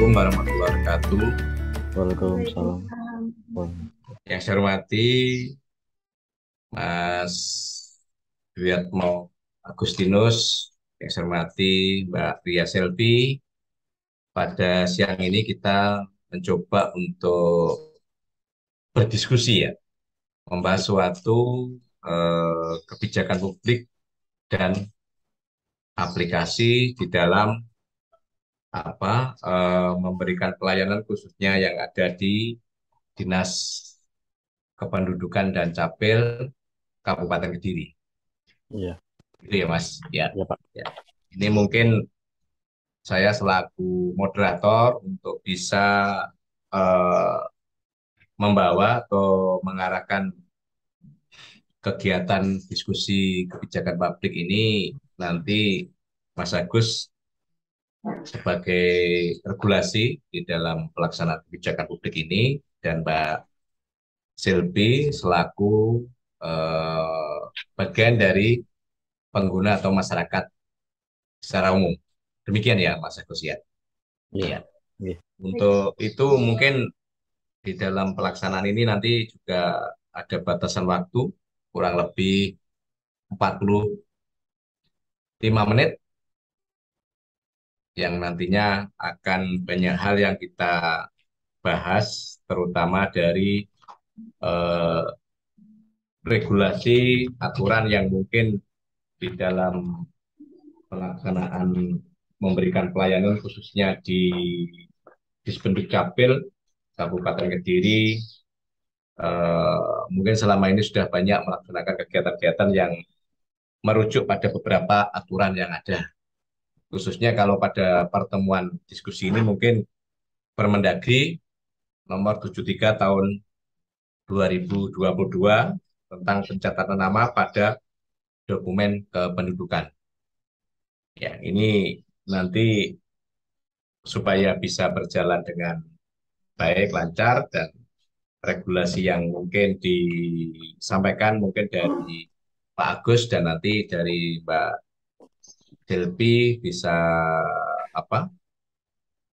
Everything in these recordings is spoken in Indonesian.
Assalamualaikum warahmatullahi wabarakatuh. Waalaikumsalam. Waalaikumsalam. Yang saya hormati Mas Wiatmo Agustinus, yang saya hormati Mbak Ria Selvi. Pada siang ini kita mencoba untuk berdiskusi ya, membahas suatu kebijakan publik dan aplikasi di dalam memberikan pelayanan khususnya yang ada di Dinas Kependudukan dan Capil Kabupaten Kediri. Iya, Itu ya Mas. Ya. iya Pak. Ya. Ini mungkin saya selaku moderator untuk bisa eh, membawa atau mengarahkan kegiatan diskusi kebijakan publik ini nanti Mas Agus sebagai regulasi di dalam pelaksanaan kebijakan publik ini dan Mbak Silvi selaku eh, bagian dari pengguna atau masyarakat secara umum. Demikian ya Mas Agus ya. Iya, Iya. iya. Baik. Untuk itu mungkin di dalam pelaksanaan ini nanti juga ada batasan waktu kurang lebih 45 menit yang nantinya akan banyak hal yang kita bahas terutama dari eh, regulasi aturan yang mungkin di dalam pelaksanaan memberikan pelayanan khususnya di Dispendik Capil Kabupaten Kediri mungkin selama ini sudah banyak melaksanakan kegiatan-kegiatan yang merujuk pada beberapa aturan yang ada. Khususnya kalau pada pertemuan diskusi ini mungkin Permendagri nomor 73 tahun 2022 tentang pencatatan nama pada dokumen kependudukan. Ya, ini nanti supaya bisa berjalan dengan baik, lancar, dan regulasi yang mungkin disampaikan mungkin dari Pak Agus dan nanti dari Mbak Delpi bisa apa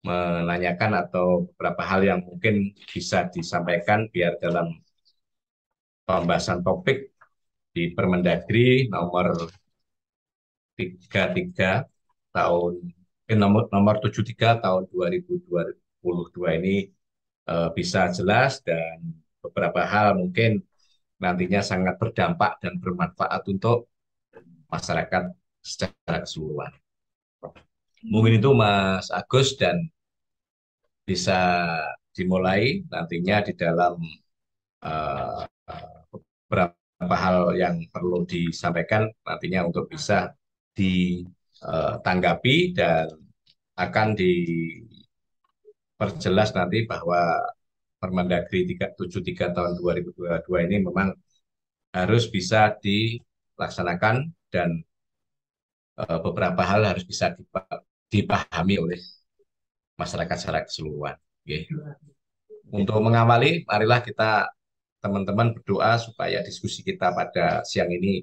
menanyakan atau beberapa hal yang mungkin bisa disampaikan biar dalam pembahasan topik di Permendagri nomor 33 tahun nomor 73 tahun 2022 ini bisa jelas dan beberapa hal mungkin nantinya sangat berdampak dan bermanfaat untuk masyarakat secara keseluruhan. Mungkin itu Mas Agus dan bisa dimulai nantinya di dalam eh, beberapa hal yang perlu disampaikan nantinya untuk bisa ditanggapi dan akan diperjelas nanti bahwa Permendagri 373 tahun 2022 ini memang harus bisa dilaksanakan dan beberapa hal harus bisa dipahami oleh masyarakat secara keseluruhan. Oke. Oke. Untuk mengawali, marilah kita teman-teman berdoa supaya diskusi kita pada siang ini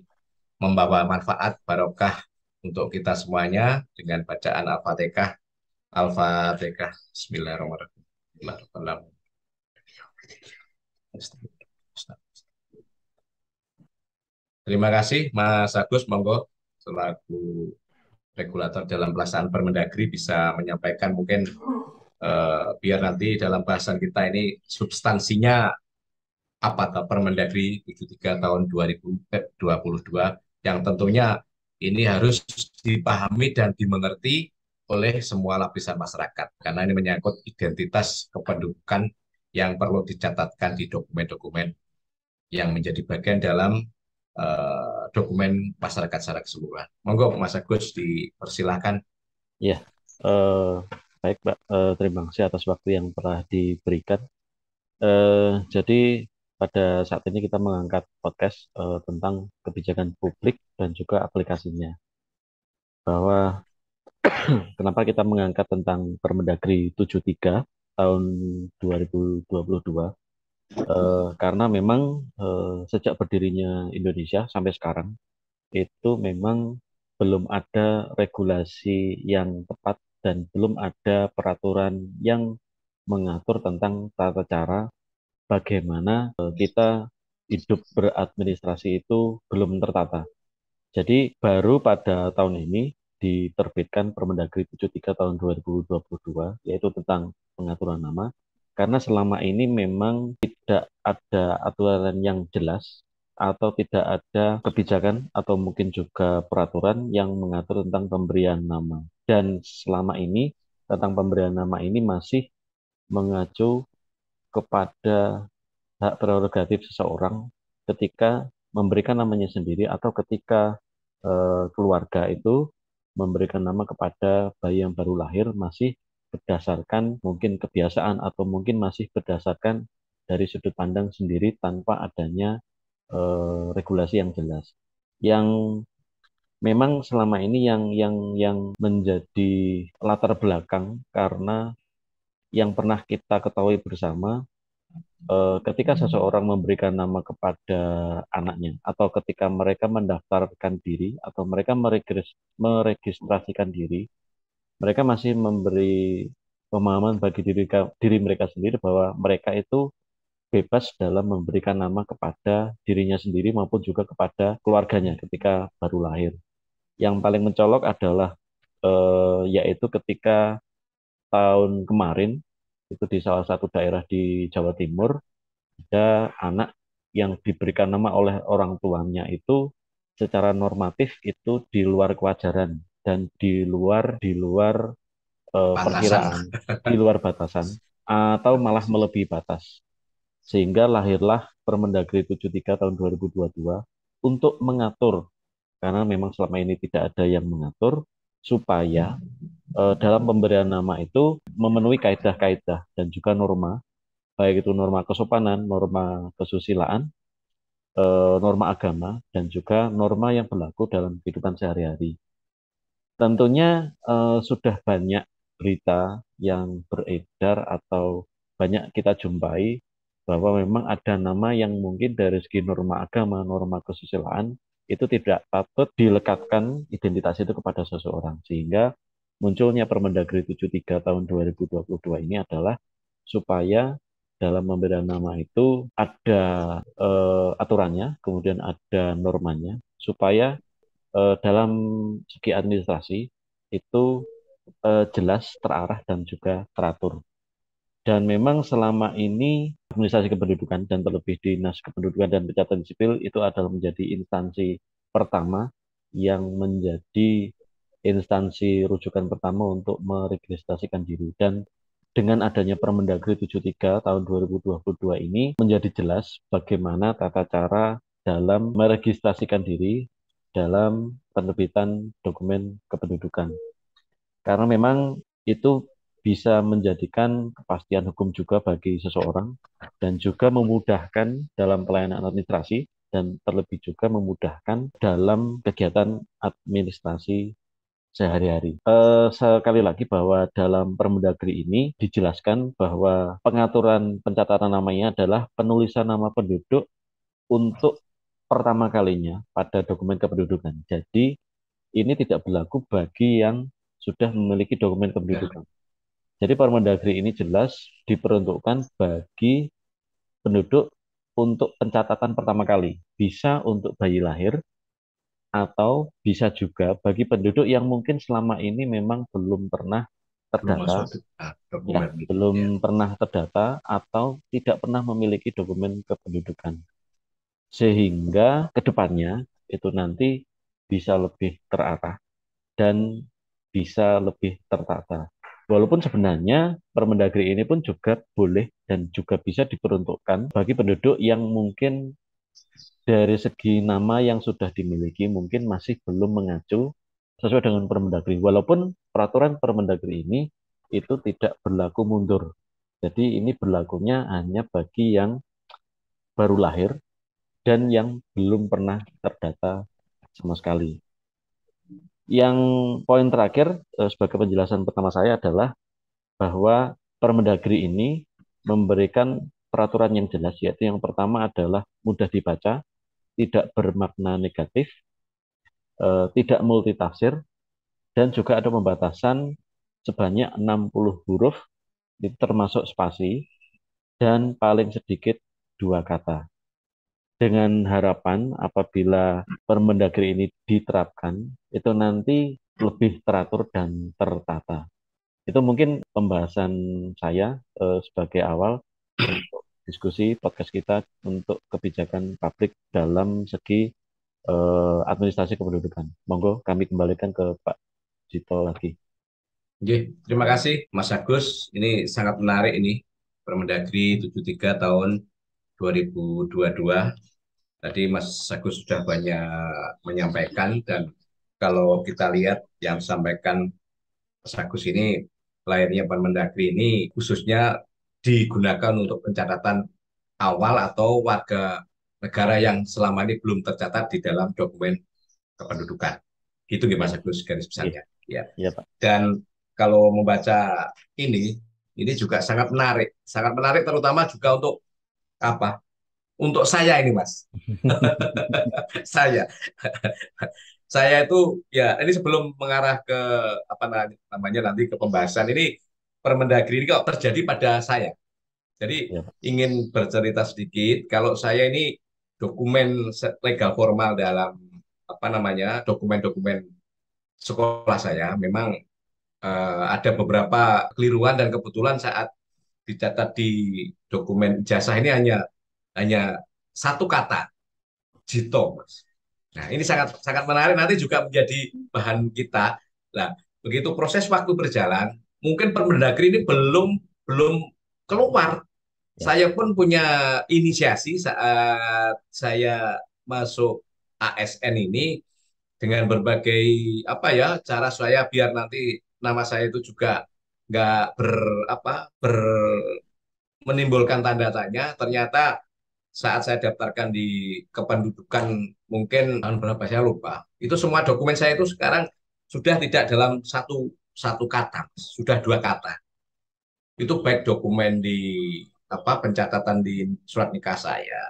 membawa manfaat barokah untuk kita semuanya dengan bacaan Al-Fatihah. Al-Fatihah. Bismillahirrahmanirrahim. Terima kasih Mas Agus, monggo selaku regulator dalam pelaksanaan Permendagri bisa menyampaikan mungkin biar nanti dalam bahasan kita ini substansinya apa tuh Permendagri 73 tahun 2022 yang tentunya ini harus dipahami dan dimengerti oleh semua lapisan masyarakat karena ini menyangkut identitas kependudukan yang perlu dicatatkan di dokumen-dokumen yang menjadi bagian dalam dokumen masyarakat secara keseluruhan. Monggo Mas Agus dipersilahkan. Iya. Eh, baik, Pak. Terima kasih atas waktu yang telah diberikan. Jadi pada saat ini kita mengangkat podcast tentang kebijakan publik dan juga aplikasinya. Bahwa kenapa kita mengangkat tentang Permendagri 73 tahun 2022? Karena memang sejak berdirinya Indonesia sampai sekarang itu memang belum ada regulasi yang tepat dan belum ada peraturan yang mengatur tentang tata cara bagaimana kita hidup beradministrasi itu belum tertata. Jadi baru pada tahun ini diterbitkan Permendagri 73 tahun 2022, yaitu tentang pengaturan nama. Karena selama ini memang tidak ada aturan yang jelas atau tidak ada kebijakan atau mungkin juga peraturan yang mengatur tentang pemberian nama. Dan selama ini tentang pemberian nama ini masih mengacu kepada hak prerogatif seseorang ketika memberikan namanya sendiri atau ketika keluarga itu memberikan nama kepada bayi yang baru lahir masih berdasarkan mungkin kebiasaan atau mungkin masih berdasarkan dari sudut pandang sendiri tanpa adanya regulasi yang jelas. Yang memang selama ini yang menjadi latar belakang karena yang pernah kita ketahui bersama ketika seseorang memberikan nama kepada anaknya atau ketika mereka mendaftarkan diri atau mereka meregistrasikan diri, mereka masih memberi pemahaman bagi diri mereka sendiri bahwa mereka itu bebas dalam memberikan nama kepada dirinya sendiri maupun juga kepada keluarganya ketika baru lahir. Yang paling mencolok adalah yaitu ketika tahun kemarin itu di salah satu daerah di Jawa Timur ada anak yang diberikan nama oleh orang tuanya itu secara normatif itu di luar kewajaran dan di luar Pantasan. perkiraan, di luar batasan atau malah melebihi batas. Sehingga lahirlah Permendagri 73 tahun 2022 untuk mengatur karena memang selama ini tidak ada yang mengatur supaya dalam pemberian nama itu memenuhi kaidah-kaidah dan juga norma baik itu norma kesopanan, norma kesusilaan, norma agama, dan juga norma yang berlaku dalam kehidupan sehari-hari. Tentunya sudah banyak berita yang beredar atau banyak kita jumpai bahwa memang ada nama yang mungkin dari segi norma agama, norma kesusilaan, itu tidak patut dilekatkan identitas itu kepada seseorang. Sehingga munculnya Permendagri 73 tahun 2022 ini adalah supaya dalam pemberian nama itu ada aturannya, kemudian ada normanya, supaya dalam segi administrasi itu jelas, terarah, dan juga teratur. Dan memang selama ini administrasi kependudukan dan terlebih Dinas Kependudukan dan Pencatatan Sipil itu adalah menjadi instansi pertama yang menjadi instansi rujukan pertama untuk meregistrasikan diri. Dan dengan adanya Permendagri 73 tahun 2022 ini menjadi jelas bagaimana tata cara dalam meregistrasikan diri dalam penerbitan dokumen kependudukan. Karena memang itu bisa menjadikan kepastian hukum juga bagi seseorang dan juga memudahkan dalam pelayanan administrasi dan terlebih juga memudahkan dalam kegiatan administrasi sehari-hari. Sekali lagi bahwa dalam Permendagri ini dijelaskan bahwa pengaturan pencatatan namanya adalah penulisan nama penduduk untuk pertama kalinya pada dokumen kependudukan. Jadi ini tidak berlaku bagi yang sudah memiliki dokumen Ya. kependudukan. Jadi Permendagri ini jelas diperuntukkan bagi penduduk untuk pencatatan pertama kali. Bisa untuk bayi lahir atau bisa juga bagi penduduk yang mungkin selama ini memang belum pernah Belum masuk terdata, ya, dokumen gitu. Ya. belum pernah terdata atau tidak pernah memiliki dokumen kependudukan. Sehingga kedepannya itu nanti bisa lebih terarah dan bisa lebih tertata. Walaupun sebenarnya Permendagri ini pun juga boleh dan juga bisa diperuntukkan bagi penduduk yang mungkin dari segi nama yang sudah dimiliki mungkin masih belum mengacu sesuai dengan Permendagri. Walaupun peraturan Permendagri ini itu tidak berlaku mundur. Jadi ini berlakunya hanya bagi yang baru lahir dan yang belum pernah terdata sama sekali. Yang poin terakhir sebagai penjelasan pertama saya adalah bahwa Permendagri ini memberikan peraturan yang jelas, yaitu yang pertama adalah mudah dibaca, tidak bermakna negatif, tidak multitafsir, dan juga ada pembatasan sebanyak 60 huruf, itu termasuk spasi, dan paling sedikit 2 kata. Dengan harapan apabila Permendagri ini diterapkan, itu nanti lebih teratur dan tertata. Itu mungkin pembahasan saya sebagai awal untuk diskusi podcast kita untuk kebijakan publik dalam segi administrasi kependudukan. Monggo kami kembalikan ke Pak Jito lagi. Oke, terima kasih Mas Agus. Ini sangat menarik ini Permendagri 73 tahun 2022. Tadi Mas Agus sudah banyak menyampaikan dan kalau kita lihat yang disampaikan Mas Agus ini lahirnya Permendagri ini khususnya digunakan untuk pencatatan awal atau warga negara yang selama ini belum tercatat di dalam dokumen kependudukan. Gitu ya Mas Ya, Agus garis iya, besarnya. Ya. iya Pak. Dan kalau membaca ini juga sangat menarik terutama juga untuk apa? Untuk saya ini Mas. Saya saya itu ya ini sebelum mengarah ke apa namanya nanti ke pembahasan ini Permendagri ini kok terjadi pada saya. Jadi Iya Pak. ingin bercerita sedikit kalau saya ini dokumen legal formal dalam apa namanya dokumen-dokumen sekolah saya memang ada beberapa keliruan dan kebetulan saat dicatat di dokumen ijazah ini hanya satu kata Jito, Mas. Nah, ini sangat sangat menarik nanti juga menjadi bahan kita. Nah, begitu proses waktu berjalan, mungkin Permendagri ini belum belum keluar. Ya, Saya pun punya inisiasi saat saya masuk ASN ini dengan berbagai apa ya cara saya biar nanti nama saya itu juga nggak menimbulkan tanda tanya. Ternyata saat saya daftarkan di kependudukan mungkin tahun berapa saya lupa. Itu semua dokumen saya itu sekarang sudah tidak dalam satu satu kata, sudah 2 kata. Itu baik dokumen di apa pencatatan di surat nikah saya,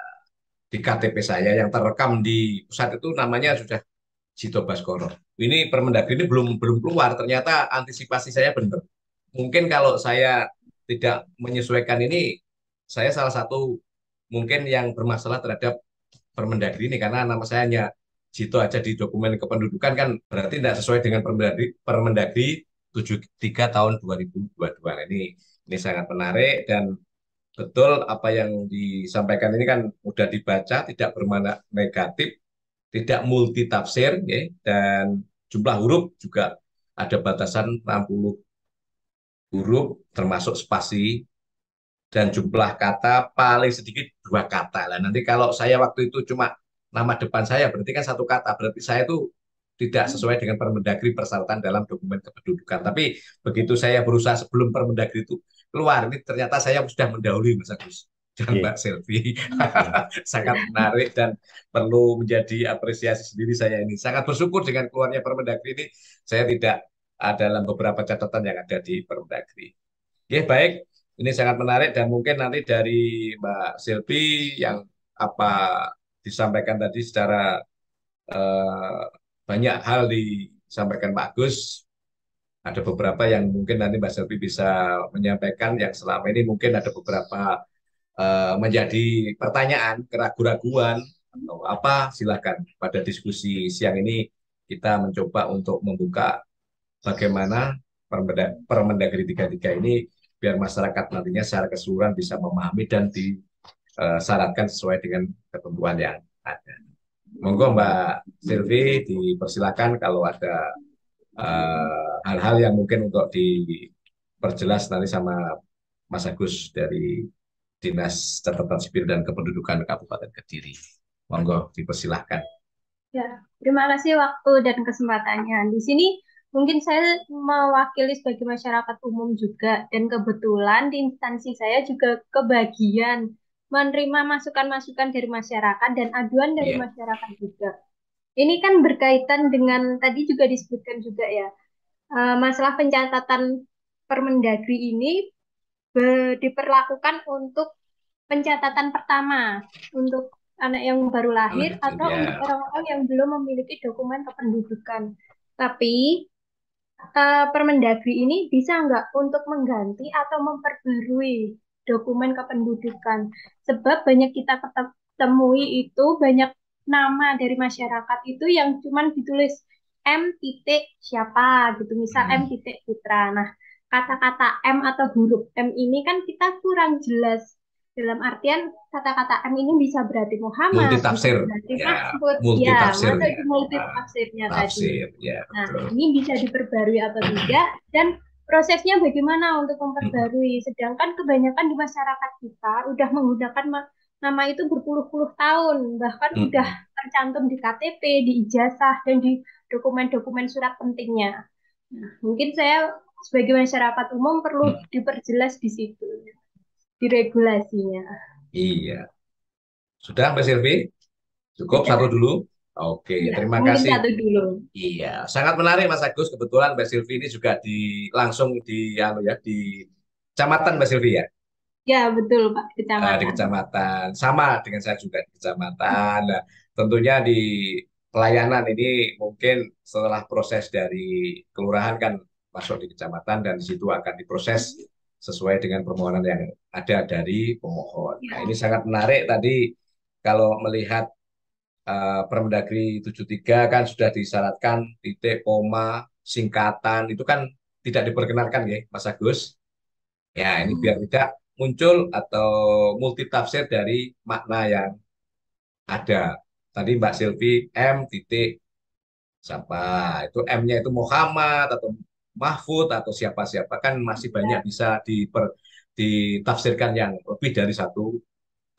di KTP saya yang terekam di pusat itu namanya sudah Jito Baskoro. Ini Permendagri ini belum belum keluar. Ternyata antisipasi saya benar. Mungkin kalau saya tidak menyesuaikan ini, saya salah satu mungkin yang bermasalah terhadap Permendagri ini karena nama saya hanya Jito aja di dokumen kependudukan kan berarti tidak sesuai dengan Permendagri 73 tahun 2022. Ini sangat menarik dan betul apa yang disampaikan ini kan mudah dibaca, tidak bermakna negatif, tidak multitafsir, ya, dan jumlah huruf juga ada batasan 60 huruf termasuk spasi dan jumlah kata paling sedikit 2 kata. Lah nanti kalau saya waktu itu cuma nama depan saya berarti kan satu kata, berarti saya itu tidak sesuai dengan Permendagri persyaratan dalam dokumen kependudukan. Tapi begitu saya berusaha sebelum Permendagri itu keluar, ini ternyata saya sudah mendahului Mas Agus dan iya, Mbak Selvi. iya, Sangat menarik dan perlu menjadi apresiasi sendiri saya ini. Sangat bersyukur dengan keluarnya Permendagri ini. Saya tidak ada dalam beberapa catatan yang ada di Permendagri. Ya, baik. Ini sangat menarik dan mungkin nanti dari Mbak Silvi yang apa disampaikan tadi secara eh, banyak hal disampaikan Pak Agus. Ada beberapa yang mungkin nanti Mbak Silvi bisa menyampaikan yang selama ini mungkin ada beberapa menjadi pertanyaan, keraguan-raguan atau apa, silakan. Pada diskusi siang ini kita mencoba untuk membuka bagaimana Permendagri 33 ini biar masyarakat nantinya secara keseluruhan bisa memahami dan disyaratkan sesuai dengan ketentuan yang ada. Monggo Mbak Silvi dipersilakan kalau ada hal-hal yang mungkin untuk diperjelas nanti sama Mas Agus dari Dinas Catatan Sipil dan Kependudukan Kabupaten Kediri. Monggo dipersilahkan. Ya, terima kasih waktu dan kesempatannya. Di sini mungkin saya mewakili sebagai masyarakat umum juga, dan kebetulan di instansi saya juga kebagian menerima masukan-masukan dari masyarakat dan aduan dari Iya, masyarakat juga. Ini kan berkaitan dengan tadi juga disebutkan juga ya, masalah pencatatan Permendagri ini diperlakukan untuk pencatatan pertama untuk anak yang baru anak lahir kecil atau ya. untuk orang-orang yang belum memiliki dokumen kependudukan. Tapi Permendagri ini bisa nggak untuk mengganti atau memperbarui dokumen kependudukan? Sebab banyak kita temui itu banyak nama dari masyarakat itu yang cuman ditulis M titik siapa gitu, misal M Hmm. titik Putra. Nah, kata-kata M atau huruf M ini kan kita kurang jelas. Dalam artian kata-kata M ini bisa berarti Muhammad, bisa Multitafsir, berarti ya, Mahfud, ya, multitafsir masuk ya. di multi Ah, tafsirnya tadi. tafsir, ya Nah, betul. ini bisa diperbarui atau tidak, dan prosesnya bagaimana untuk Hmm. memperbarui. Sedangkan kebanyakan di masyarakat kita udah menggunakan nama itu berpuluh-puluh tahun, bahkan udah Hmm. tercantum di KTP, di ijazah, dan di dokumen-dokumen surat pentingnya. Nah, mungkin saya sebagai masyarakat umum perlu Hmm. diperjelas di situ, di regulasinya. Iya. Sudah, Mbak Silvi? Cukup satu Sudah, dulu? Oke, ya, terima mungkin kasih. satu dulu. Iya, sangat menarik Mas Agus. Kebetulan Mbak Silvi ini juga langsung di di kecamatan Mbak Silvi ya. Ya, betul Pak, Di kecamatan. kecamatan sama dengan saya juga di kecamatan. Nah, tentunya di pelayanan ini mungkin setelah proses dari kelurahan kan masuk di kecamatan dan di situ akan diproses sesuai dengan permohonan yang ada dari pemohon. Nah, Ya, ini sangat menarik tadi kalau melihat Permendagri 73 kan sudah disyaratkan titik, koma, singkatan itu kan tidak diperkenankan ya, Mas Agus. Ya, ini biar tidak muncul atau multitafsir dari makna yang ada. Tadi Mbak Silvi M titik siapa itu M-nya itu Muhammad atau Mahfud atau siapa-siapa kan masih banyak bisa ditafsirkan yang lebih dari satu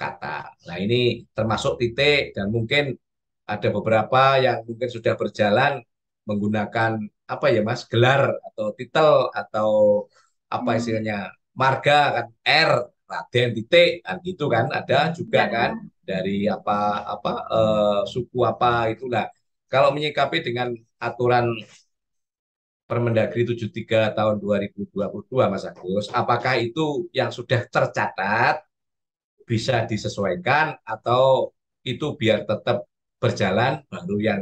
kata. Nah, ini termasuk titik dan mungkin ada beberapa yang mungkin sudah berjalan menggunakan apa ya Mas, gelar atau titel atau apa istilahnya marga kan R Raden titik kan gitu kan ada juga kan ya. dari apa apa suku apa itulah. Kalau menyikapi dengan aturan Permendagri 73 tahun 2022 Mas Agus, apakah itu yang sudah tercatat bisa disesuaikan atau itu biar tetap berjalan baru yang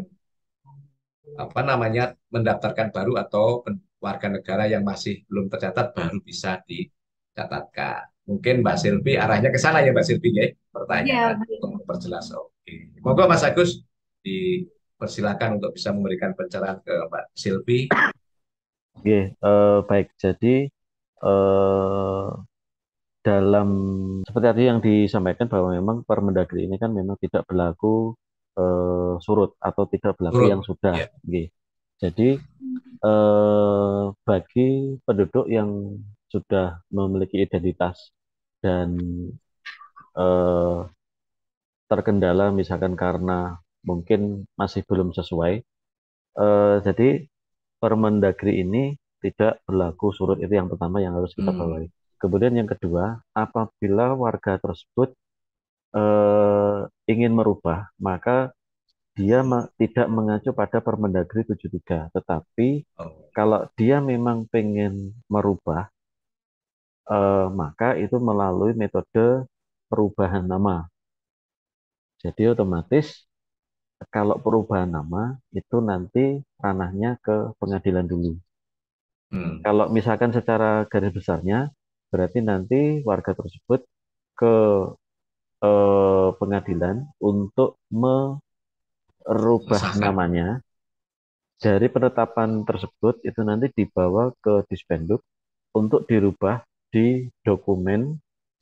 apa namanya mendaftarkan baru atau warga negara yang masih belum tercatat baru bisa dicatatkan. Mungkin Mbak Silvi arahnya ke sana ya Mbak Silvi ya Ya, pertanyaan untuk baik. memperjelas. Oke. Monggo Mas Agus dipersilakan untuk bisa memberikan pencerahan ke Mbak Silvi. Oke, baik. Jadi eh, dalam seperti tadi yang disampaikan bahwa memang Permendagri ini kan memang tidak berlaku surut atau tidak berlaku yang Turut. sudah. Ya. Oke. Jadi bagi penduduk yang sudah memiliki identitas dan eh, terkendala misalkan karena mungkin masih belum sesuai, jadi Permendagri ini tidak berlaku surut itu yang pertama yang harus kita Hmm. bawahi. Kemudian yang kedua, apabila warga tersebut ingin merubah, maka dia tidak mengacu pada Permendagri 73. Tetapi Oh. kalau dia memang pengen merubah, maka itu melalui metode perubahan nama. Jadi otomatis kalau perubahan nama itu nanti ranahnya ke pengadilan dulu. Hmm. Kalau misalkan secara garis besarnya, berarti nanti warga tersebut ke pengadilan untuk merubah Sahkan. namanya. Dari penetapan tersebut itu nanti dibawa ke Dispenduk untuk dirubah di dokumen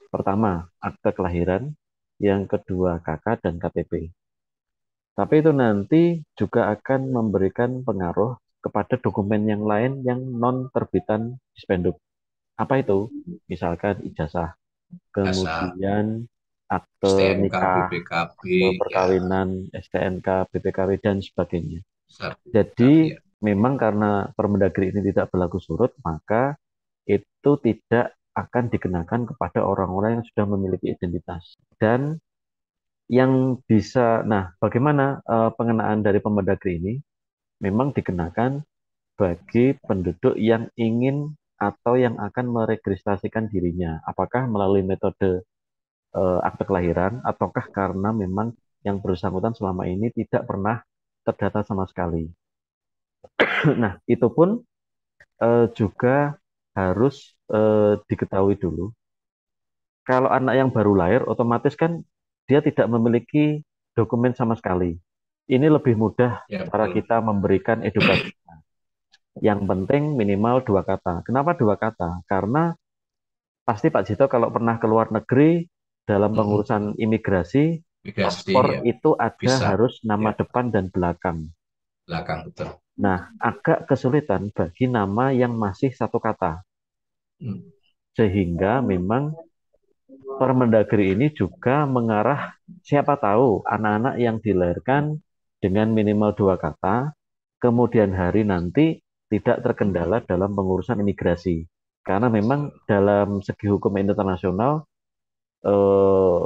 pertama, akte kelahiran, yang kedua KK dan KTP. Tapi itu nanti juga akan memberikan pengaruh kepada dokumen yang lain yang non terbitan Dispenduk. Apa itu? Misalkan ijazah, Jasa kemudian akte STNK, nikah, BPKB, akte ya, perkawinan, STNK, BPKW, dan sebagainya. sertifikat, Jadi ya. memang karena Permendagri ini tidak berlaku surut, maka itu tidak akan dikenakan kepada orang-orang yang sudah memiliki identitas. Dan yang bisa, nah bagaimana pengenaan dari Permendagri ini? Memang dikenakan bagi penduduk yang ingin atau yang akan meregistrasikan dirinya. Apakah melalui metode akte kelahiran, ataukah karena memang yang bersangkutan selama ini tidak pernah terdata sama sekali. Nah, itu pun juga harus diketahui dulu. Kalau anak yang baru lahir, otomatis kan dia tidak memiliki dokumen sama sekali. Ini lebih mudah Ya, cara betul. kita memberikan edukasi. Yang penting minimal 2 kata. Kenapa 2 kata? Karena pasti Pak Jito kalau pernah ke luar negeri dalam Mm-mm. pengurusan imigrasi, Migrasi paspor ya itu ada bisa harus ya nama depan dan belakang. belakang betul. Nah, agak kesulitan bagi nama yang masih 1 kata. Hmm. Sehingga memang Permendagri ini juga mengarah siapa tahu anak-anak yang dilahirkan dengan minimal 2 kata, kemudian hari nanti tidak terkendala dalam pengurusan imigrasi. Karena memang dalam segi hukum internasional, eh,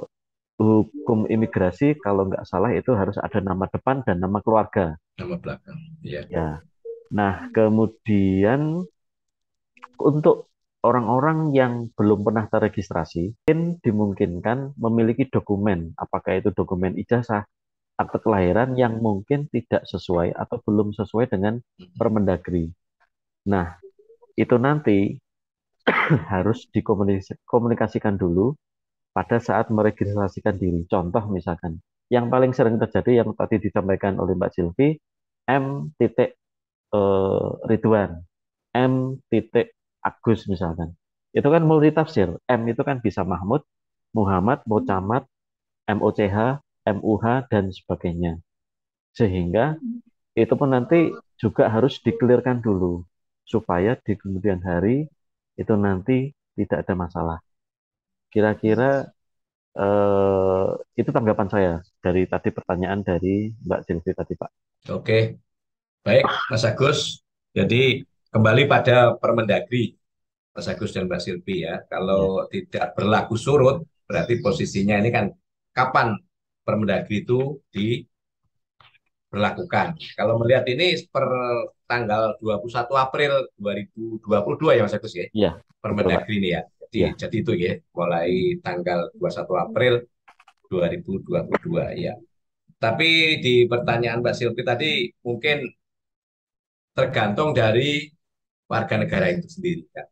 hukum imigrasi kalau nggak salah itu harus ada nama depan dan nama keluarga. Nama belakang ya. Ya. Nah, kemudian untuk orang-orang yang belum pernah terregistrasi, dimungkinkan memiliki dokumen, apakah itu dokumen ijazah, akte kelahiran yang mungkin tidak sesuai atau belum sesuai dengan Permendagri. Nah, itu nanti harus dikomunikasikan dulu pada saat meregistrasikan diri. Contoh misalkan, yang paling sering terjadi yang tadi disampaikan oleh Mbak Silvi, M. Ridwan, M. Agus misalkan. Itu kan multitafsir. M itu kan bisa Mahmud, Muhammad, Mucamat, MOCH, MUH, dan sebagainya. Sehingga itu pun nanti juga harus dikelirkan dulu supaya di kemudian hari itu nanti tidak ada masalah. Kira-kira eh, itu tanggapan saya dari tadi pertanyaan dari Mbak Silvi tadi, Pak. Oke, baik Mas Agus. Jadi kembali pada Permendagri, Mas Agus dan Mbak Silvi ya. Kalau Ya, tidak berlaku surut, berarti posisinya ini kan kapan Permendagri itu diberlakukan. Kalau melihat ini per tanggal 21 April 2022 ya Mas Agus ya, iya, betul, Pak. Permendagri ini ya. Jadi, Ya, jadi itu ya, mulai tanggal 21 April 2022 ya. Tapi di pertanyaan Mbak Silvi tadi mungkin tergantung dari warga negara itu sendiri. Kan.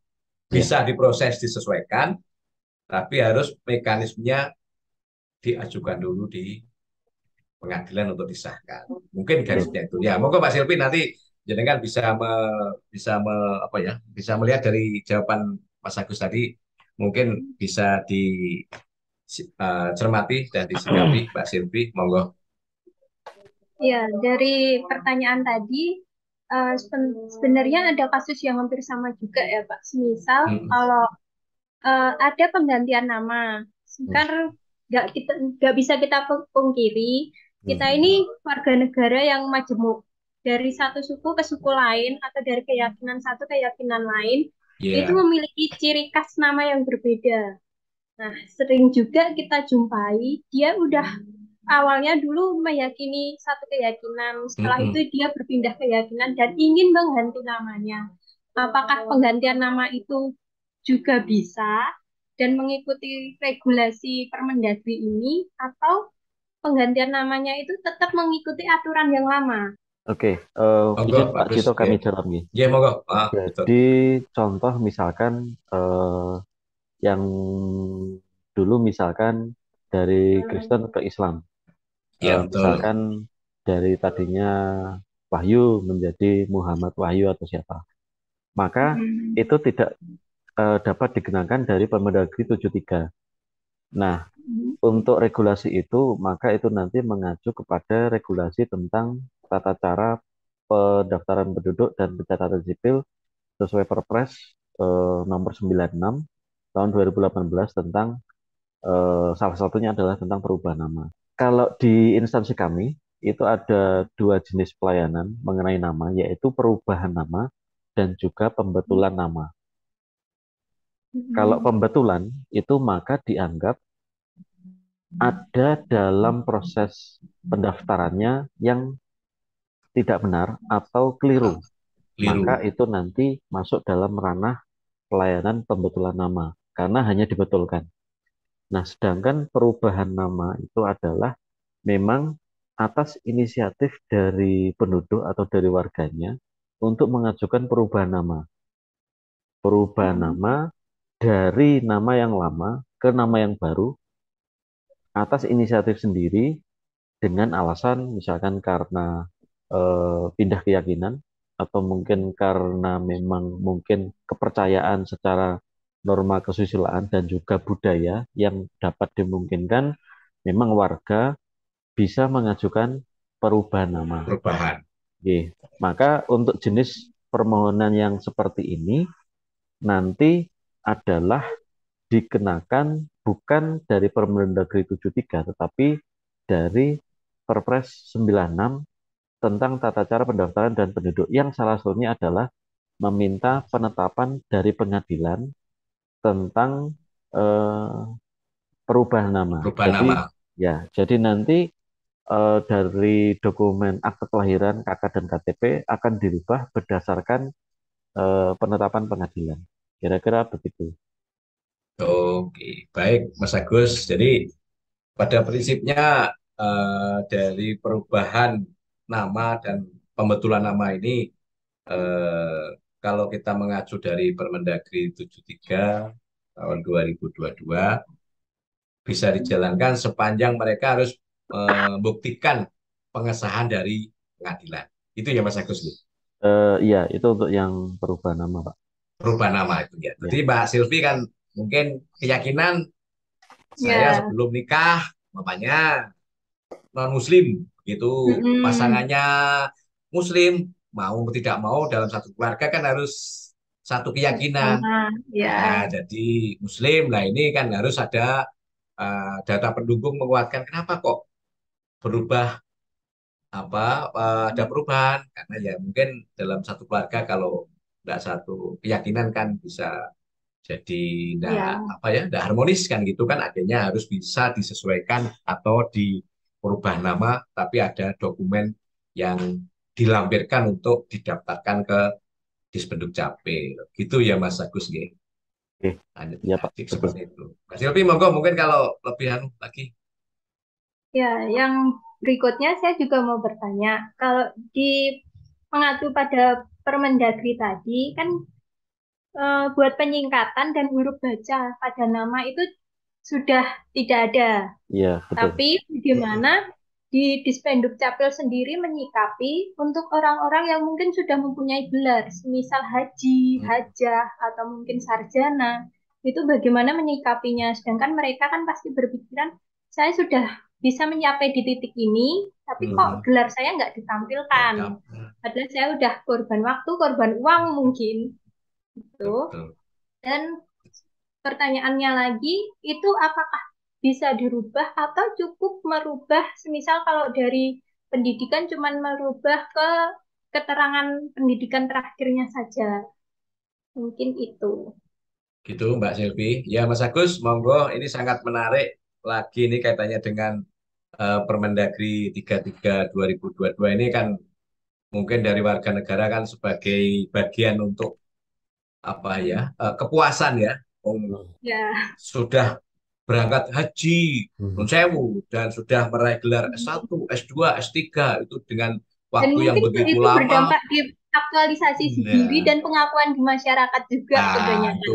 ya, Bisa diproses disesuaikan, tapi harus mekanismenya diajukan dulu di pengadilan untuk disahkan. Mungkin betul. garisnya itu. Ya, monggo Pak Silvi nanti jenengan apa ya, bisa melihat dari jawaban Mas Agus tadi, mungkin bisa dicermati dan disikapi Pak Silvi, monggo. Ya, dari pertanyaan tadi, sebenarnya ada kasus yang hampir sama juga ya, Pak. Semisal Hmm, kalau ada penggantian nama, Hmm, kan nggak bisa kita pungkiri, kita hmm, ini warga negara yang majemuk dari satu suku ke suku lain atau dari keyakinan satu keyakinan lain, itu ya, memiliki ciri khas nama yang berbeda. Nah, sering juga kita jumpai dia udah awalnya dulu meyakini satu keyakinan, setelah itu hmm, dia berpindah keyakinan dan ingin mengganti namanya. Apakah penggantian nama itu juga bisa dan mengikuti regulasi Permendagri ini atau penggantian namanya itu tetap mengikuti aturan yang lama? Oke, monggo izin Pak bagus. Cito Ya, kami jawab nih. ya monggo. Betul. Jadi contoh misalkan yang dulu misalkan dari Kristen ke Islam. Ya betul. Misalkan dari tadinya Wahyu menjadi Muhammad Wahyu atau siapa. Maka Mm-mm. itu tidak dapat dikenakan dari Permendagri 73. Nah, untuk regulasi itu, maka itu nanti mengacu kepada regulasi tentang tata cara pendaftaran penduduk dan pencatatan sipil sesuai Perpres nomor 96 tahun 2018 tentang salah satunya adalah tentang perubahan nama. Kalau di instansi kami itu ada 2 jenis pelayanan mengenai nama, yaitu perubahan nama dan juga pembetulan nama. Kalau Mm-mm. pembetulan itu maka dianggap ada dalam proses pendaftarannya yang tidak benar atau keliru. Maka Keliru. itu nanti masuk dalam ranah pelayanan pembetulan nama karena hanya dibetulkan. Nah, sedangkan perubahan nama itu adalah memang atas inisiatif dari penduduk atau dari warganya untuk mengajukan perubahan nama. perubahan nama dari nama yang lama ke nama yang baru atas inisiatif sendiri dengan alasan misalkan karena pindah keyakinan atau mungkin karena memang mungkin kepercayaan secara norma kesusilaan dan juga budaya yang dapat dimungkinkan memang warga bisa mengajukan perubahan nama. Perubahan. Oke. Maka untuk jenis permohonan yang seperti ini nanti adalah dikenakan bukan dari Permendagri 73 tetapi dari Perpres 96 tentang tata cara pendaftaran dan penduduk yang salah satunya adalah meminta penetapan dari pengadilan tentang eh, perubahan nama. Perubahan Jadi nama. ya, jadi nanti dari dokumen akte kelahiran KK dan KTP akan dirubah berdasarkan penetapan pengadilan. Kira-kira begitu. Oke, baik Mas Agus. Jadi pada prinsipnya dari perubahan nama dan pembetulan nama ini eh, kalau kita mengacu dari Permendagri 73 tahun 2022 bisa dijalankan sepanjang mereka harus membuktikan pengesahan dari pengadilan. Itu ya Mas Agus nih, Iya, itu untuk yang perubahan nama, Pak. perubahan nama itu ya. Jadi Ya, Mbak Silvi kan mungkin keyakinan saya Ya. sebelum nikah, mamanya non muslim gitu, Mm-mm. pasangannya muslim, mau tidak mau dalam satu keluarga kan harus satu keyakinan. Sama. Ya. Nah, jadi muslim lah ini kan harus ada data pendukung menguatkan kenapa kok berubah apa ada perubahan karena ya mungkin dalam satu keluarga kalau tidak satu keyakinan kan bisa jadi tidak Ya. apa ya tidak harmonis kan gitu kan akhirnya harus bisa disesuaikan atau diubah nama tapi ada dokumen yang dilampirkan untuk didaftarkan ke Dispenduk Capil gitu ya Mas Agus nggih. oke. Lanjut Ya, Pak. adik Betul. seperti itu. Mas Silvi monggo mungkin kalau lebihan lagi. Ya, yang berikutnya saya juga mau bertanya, kalau di mengacu pada Permendagri tadi kan buat penyingkatan dan huruf baca pada nama itu sudah tidak ada. Iya, betul. Tapi bagaimana di Dispenduk Capil sendiri menyikapi untuk orang-orang yang mungkin sudah mempunyai gelar, misal haji, Hmm. hajah, atau mungkin sarjana, itu bagaimana menyikapinya? Sedangkan mereka kan pasti berpikiran, saya sudah bisa mencapai di titik ini, tapi kok Hmm. gelar saya nggak ditampilkan. Lengkap. Padahal saya udah korban waktu, korban uang mungkin. Itu. Betul. Dan pertanyaannya lagi, itu apakah bisa dirubah atau cukup merubah, semisal kalau dari pendidikan cuman merubah ke keterangan pendidikan terakhirnya saja. Mungkin itu. Gitu Mbak Silvi. Ya Mas Agus, monggo ini sangat menarik lagi ini kaitannya dengan Permendagri 33 2022 ini kan mungkin dari warga negara kan sebagai bagian untuk apa ya kepuasan ya. Hmm. Ya. Sudah berangkat haji Hmm. Nun Sewu dan sudah meraih gelar S1, S2, S3 itu dengan Dan waktu yang mungkin begitu itu lama. berdampak di aktualisasi diri Nah, dan pengakuan di masyarakat juga kebanyakan. itu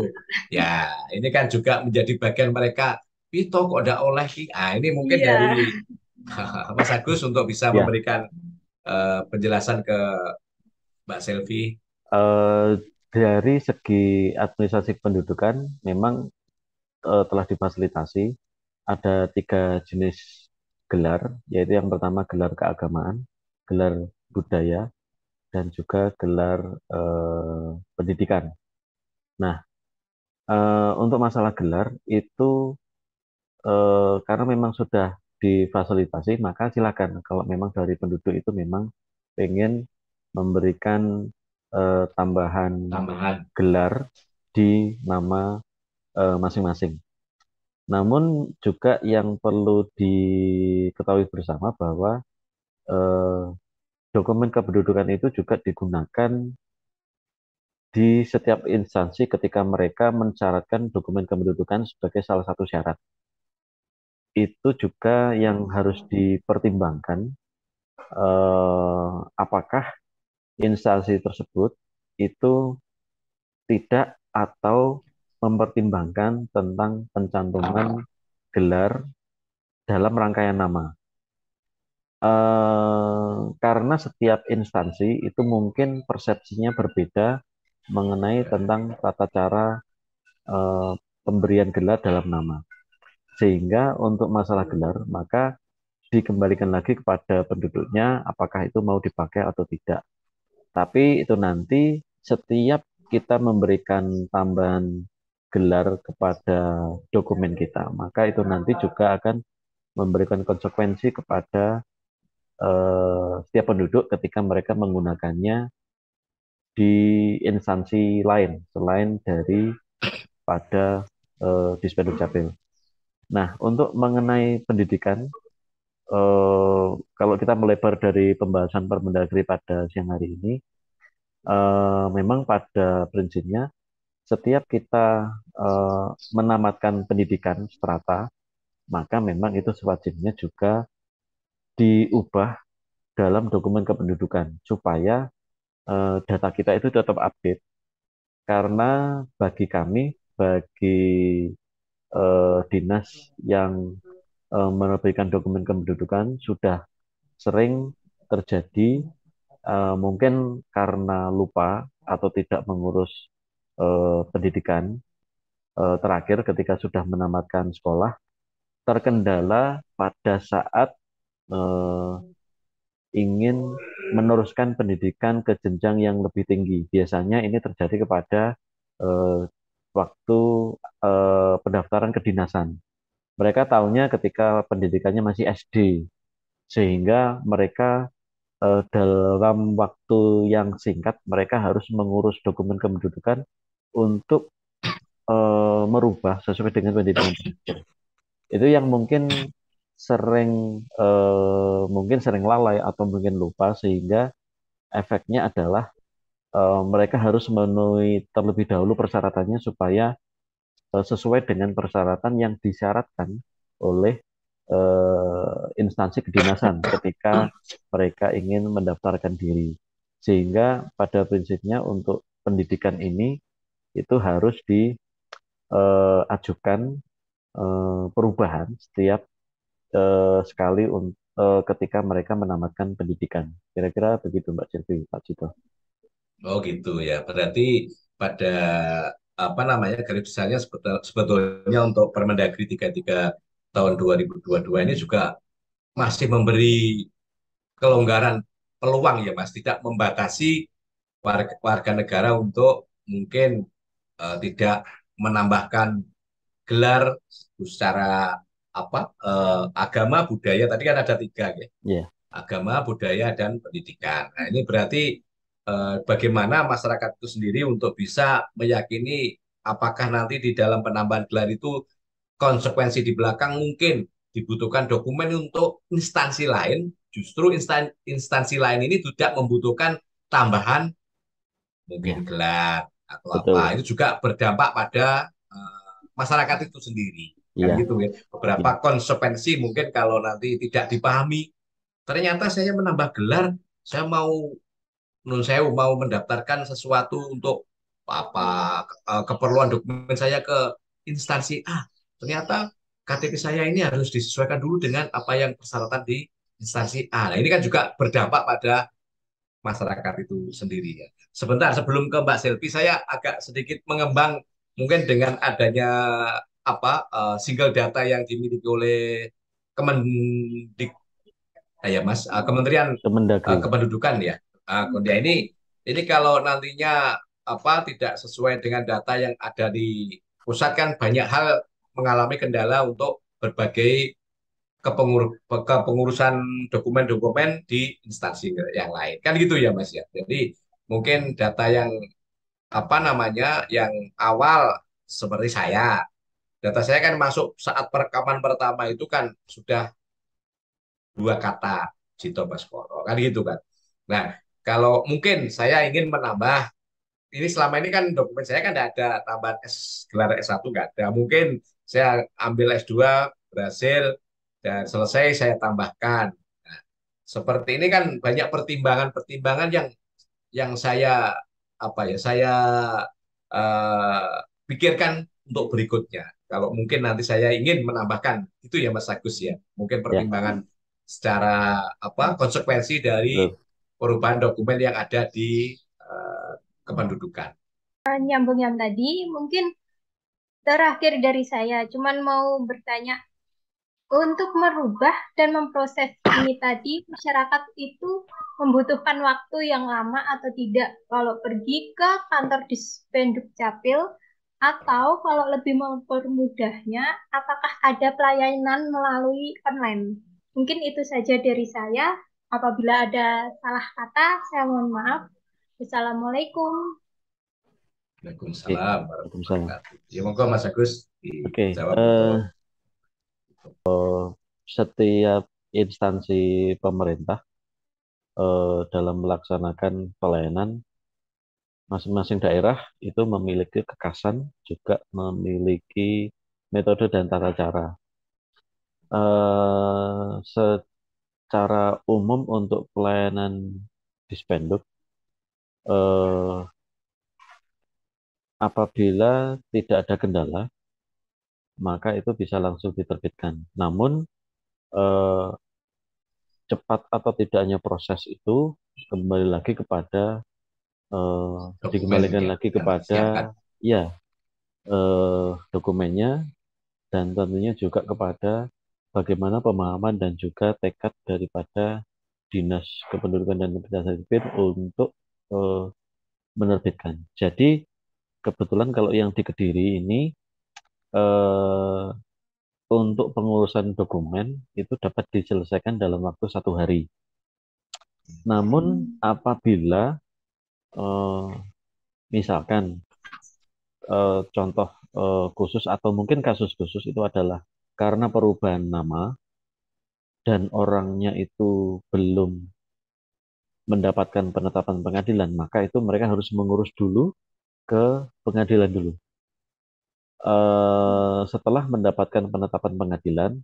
ya ini kan juga menjadi bagian mereka. Pito kok ada oleh sih? Ini mungkin dari Iya. Mas Agus untuk bisa Ya, memberikan penjelasan ke Mbak Selvi. eh, dari segi administrasi kependudukan memang telah difasilitasi ada 3 jenis gelar, yaitu yang pertama gelar keagamaan, gelar budaya, dan juga gelar pendidikan. Nah, untuk masalah gelar itu karena memang sudah difasilitasi, maka silakan kalau memang dari penduduk itu memang pengen memberikan tambahan Tambahan. gelar di nama masing-masing. Namun juga yang perlu diketahui bersama bahwa eh, dokumen kependudukan itu juga digunakan di setiap instansi ketika mereka mensyaratkan dokumen kependudukan sebagai salah satu syarat. Itu juga yang harus dipertimbangkan apakah instansi tersebut itu tidak atau mempertimbangkan tentang pencantuman gelar dalam rangkaian nama. Karena setiap instansi itu mungkin persepsinya berbeda mengenai tentang tata cara eh, pemberian gelar dalam nama. Sehingga untuk masalah gelar, maka dikembalikan lagi kepada penduduknya apakah itu mau dipakai atau tidak. Tapi itu nanti setiap kita memberikan tambahan gelar kepada dokumen kita, maka itu nanti juga akan memberikan konsekuensi kepada setiap penduduk ketika mereka menggunakannya di instansi lain selain dari pada Dispenduk Capil. Nah, untuk mengenai pendidikan, kalau kita melebar dari pembahasan Permendagri pada siang hari ini, memang pada prinsipnya setiap kita menamatkan pendidikan strata, maka memang itu sewajibnya juga diubah dalam dokumen kependudukan supaya data kita itu tetap update. Karena bagi kami, bagi dinas yang menerbitkan dokumen kependudukan sudah sering terjadi mungkin karena lupa atau tidak mengurus pendidikan terakhir ketika sudah menamatkan sekolah terkendala pada saat eh, ingin meneruskan pendidikan ke jenjang yang lebih tinggi. Biasanya ini terjadi kepada eh, waktu pendaftaran kedinasan. Mereka tahunya ketika pendidikannya masih SD, sehingga mereka dalam waktu yang singkat mereka harus mengurus dokumen kependudukan untuk merubah sesuai dengan pendidikan. Itu yang mungkin sering lalai atau mungkin lupa sehingga efeknya adalah mereka harus memenuhi terlebih dahulu persyaratannya supaya sesuai dengan persyaratan yang disyaratkan oleh instansi kedinasan ketika mereka ingin mendaftarkan diri. Sehingga pada prinsipnya untuk pendidikan ini itu harus diajukan perubahan setiap sekali ketika mereka menamatkan pendidikan. Kira-kira begitu Mbak Silvi, Pak Cito. Oh gitu ya. Berarti pada apa namanya garis besarnya sebetulnya untuk Permendagri 33 tahun 2022 ini juga masih memberi kelonggaran peluang ya Mas, tidak membatasi warga negara untuk mungkin tidak menambahkan gelar secara apa agama budaya tadi kan ada tiga ya, Ya, agama budaya dan pendidikan. Nah ini berarti bagaimana masyarakat itu sendiri untuk bisa meyakini apakah nanti di dalam penambahan gelar itu konsekuensi di belakang mungkin dibutuhkan dokumen untuk instansi lain, justru instansi lain ini tidak membutuhkan tambahan mungkin ya, gelar atau apa. betul. Itu juga berdampak pada masyarakat itu sendiri. Kan Iya, gitu ya. iya, Beberapa konsekuensi mungkin kalau nanti tidak dipahami, ternyata saya menambah gelar, saya mau menurut saya mau mendaftarkan sesuatu untuk apa keperluan dokumen saya ke instansi A. Ternyata KTP saya ini harus disesuaikan dulu dengan apa yang persyaratan di instansi A. Nah, ini kan juga berdampak pada masyarakat itu sendiri ya. Sebentar sebelum ke Mbak Selvi, saya agak sedikit mengembang mungkin dengan adanya apa single data yang dimiliki oleh Kemendik ya Mas, Kementerian Kemendagri. Kependudukan ya. Ya ini kalau nantinya apa tidak sesuai dengan data yang ada di pusat kan banyak hal mengalami kendala untuk berbagai kepengurusan dokumen-dokumen di instansi yang lain. Kan gitu ya Mas ya. Jadi mungkin data yang apa namanya yang awal seperti saya, data saya kan masuk saat perekaman pertama itu kan sudah dua kata Cito Baskoro kan gitu kan. Nah, kalau mungkin saya ingin menambah ini selama ini kan dokumen saya kan tidak ada tambahan gelar S1 nggak ada. Mungkin saya ambil S2 berhasil dan selesai saya tambahkan. Nah, seperti ini kan banyak pertimbangan-pertimbangan yang saya apa ya saya pikirkan untuk berikutnya. Kalau mungkin nanti saya ingin menambahkan itu ya Mas Agus ya, mungkin Ya, pertimbangan secara konsekuensi dari betul. perubahan dokumen yang ada di kependudukan. Nyambung yang tadi, mungkin terakhir dari saya, cuman mau bertanya, untuk merubah dan memproses ini tadi, masyarakat itu membutuhkan waktu yang lama atau tidak? Kalau pergi ke kantor Dispenduk Capil, atau kalau lebih mempermudahnya, apakah ada pelayanan melalui online? Mungkin itu saja dari saya. Apabila ada salah kata, saya mohon maaf. Wassalamualaikum. Oke, Waalaikumsalam warahmatullahi Waalaikumsalam. wabarakatuh. Ya monggo Mas Agus Oke, dijawab untuk setiap instansi pemerintah dalam melaksanakan pelayanan, masing-masing daerah itu memiliki kekasan, juga memiliki metode dan tata cara. Secara umum untuk pelayanan Dispenduk, eh, apabila tidak ada kendala, maka itu bisa langsung diterbitkan. Namun, eh, cepat atau tidaknya proses itu kembali lagi kepada dikembalikan dokumennya lagi yang kepada persiapan. ya dokumennya, dan tentunya juga kepada bagaimana pemahaman dan juga tekad daripada Dinas Kependudukan dan Catatan Sipil untuk eh, menerbitkan. Jadi kebetulan kalau yang di Kediri ini eh, untuk pengurusan dokumen itu dapat diselesaikan dalam waktu 1 hari. Namun apabila eh, misalkan contoh khusus atau mungkin kasus khusus itu adalah karena perubahan nama dan orangnya itu belum mendapatkan penetapan pengadilan, maka itu mereka harus mengurus dulu ke pengadilan dulu. Setelah mendapatkan penetapan pengadilan,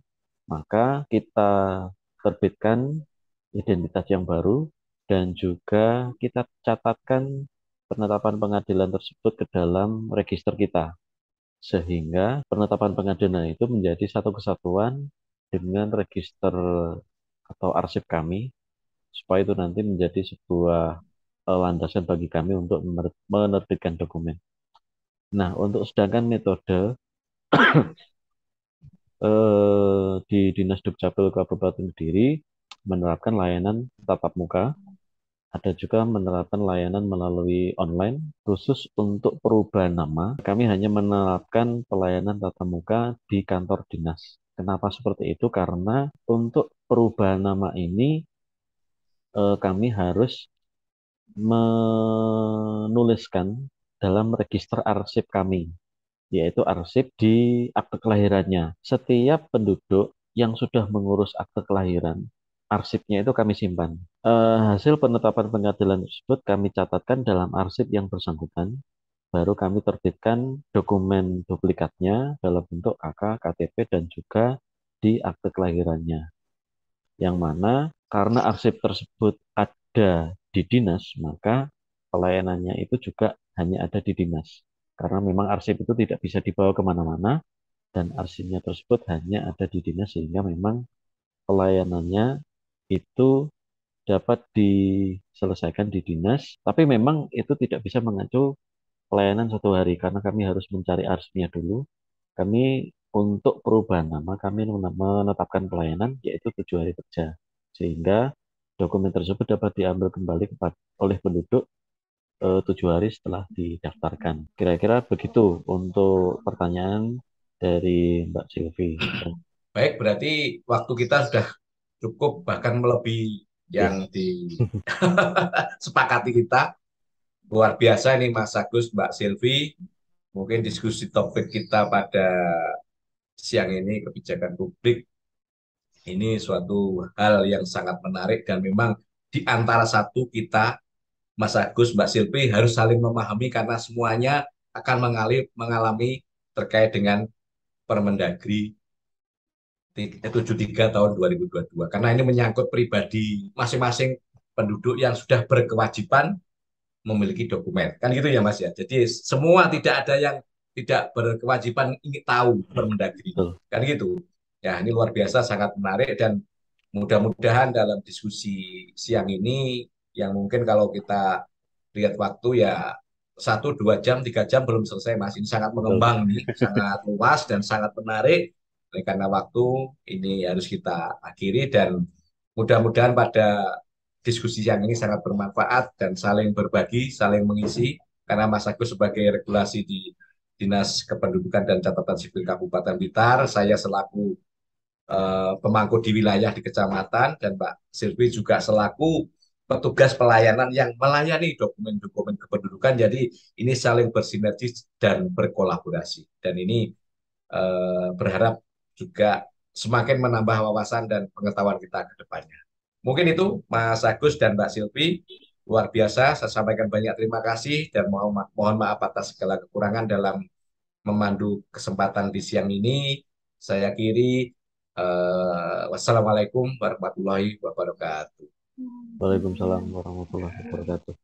maka kita terbitkan identitas yang baru dan juga kita catatkan penetapan pengadilan tersebut ke dalam register kita, sehingga penetapan pengadilan itu menjadi satu kesatuan dengan register atau arsip kami, supaya itu nanti menjadi sebuah landasan bagi kami untuk menerbitkan dokumen. Nah, untuk sedangkan metode di Dinas Dukcapil Kabupaten Kediri menerapkan layanan tatap muka, ada juga menerapkan layanan melalui online. Khusus untuk perubahan nama, kami hanya menerapkan pelayanan tatap muka di kantor dinas. Kenapa seperti itu? Karena untuk perubahan nama ini kami harus menuliskan dalam register arsip kami, yaitu arsip di akte kelahirannya. Setiap penduduk yang sudah mengurus akte kelahiran, arsipnya itu kami simpan. Hasil penetapan pengadilan tersebut kami catatkan dalam arsip yang bersangkutan, baru kami terbitkan dokumen duplikatnya dalam bentuk KK, KTP, dan juga di akte kelahirannya. Yang mana karena arsip tersebut ada di dinas, maka pelayanannya itu juga hanya ada di dinas. Karena memang arsip itu tidak bisa dibawa kemana-mana, dan arsipnya tersebut hanya ada di dinas, sehingga memang pelayanannya itu dapat diselesaikan di dinas, tapi memang itu tidak bisa mengacu pelayanan 1 hari, karena kami harus mencari arsipnya dulu. Kami untuk perubahan nama, kami menetapkan pelayanan yaitu 7 hari kerja, sehingga dokumen tersebut dapat diambil kembali oleh penduduk 7 hari setelah didaftarkan. Kira-kira begitu untuk pertanyaan dari Mbak Silvi. Baik, berarti waktu kita sudah cukup bahkan melebihi Ya, yang disepakati kita. Luar biasa ini Mas Agus, Mbak Silvi. Mungkin diskusi topik kita pada siang ini kebijakan publik ini suatu hal yang sangat menarik dan memang di antara satu kita Mas Agus, Mbak Silvi harus saling memahami karena semuanya akan mengalami terkait dengan Permendagri 73 tahun 2022. Karena ini menyangkut pribadi masing-masing penduduk yang sudah berkewajiban memiliki dokumen. Kan gitu ya Mas ya. Jadi semua tidak ada yang tidak berkewajiban ingin tahu Permendagri. betul. Kan gitu. Ya, ini luar biasa sangat menarik dan mudah-mudahan dalam diskusi siang ini yang mungkin kalau kita lihat waktu ya 1, 2 jam, 3 jam belum selesai Mas. Ini sangat Betul. mengembang nih, sangat luas dan sangat menarik. Oleh karena waktu ini harus kita akhiri dan mudah-mudahan pada diskusi yang ini sangat bermanfaat dan saling berbagi, saling mengisi. Karena Mas Agus sebagai regulasi di Dinas Kependudukan dan Catatan Sipil Kabupaten Blitar, saya selaku pemangku di wilayah di kecamatan dan Mbak Silvi juga selaku petugas pelayanan yang melayani dokumen-dokumen kependudukan. Jadi ini saling bersinergi dan berkolaborasi. Dan ini berharap juga semakin menambah wawasan dan pengetahuan kita ke depannya. Mungkin itu Mas Agus dan Mbak Silvi, luar biasa. Saya sampaikan banyak terima kasih dan mohon maaf atas segala kekurangan dalam memandu kesempatan di siang ini. Saya akhiri. Wassalamualaikum warahmatullahi wabarakatuh. Waalaikumsalam warahmatullahi wabarakatuh.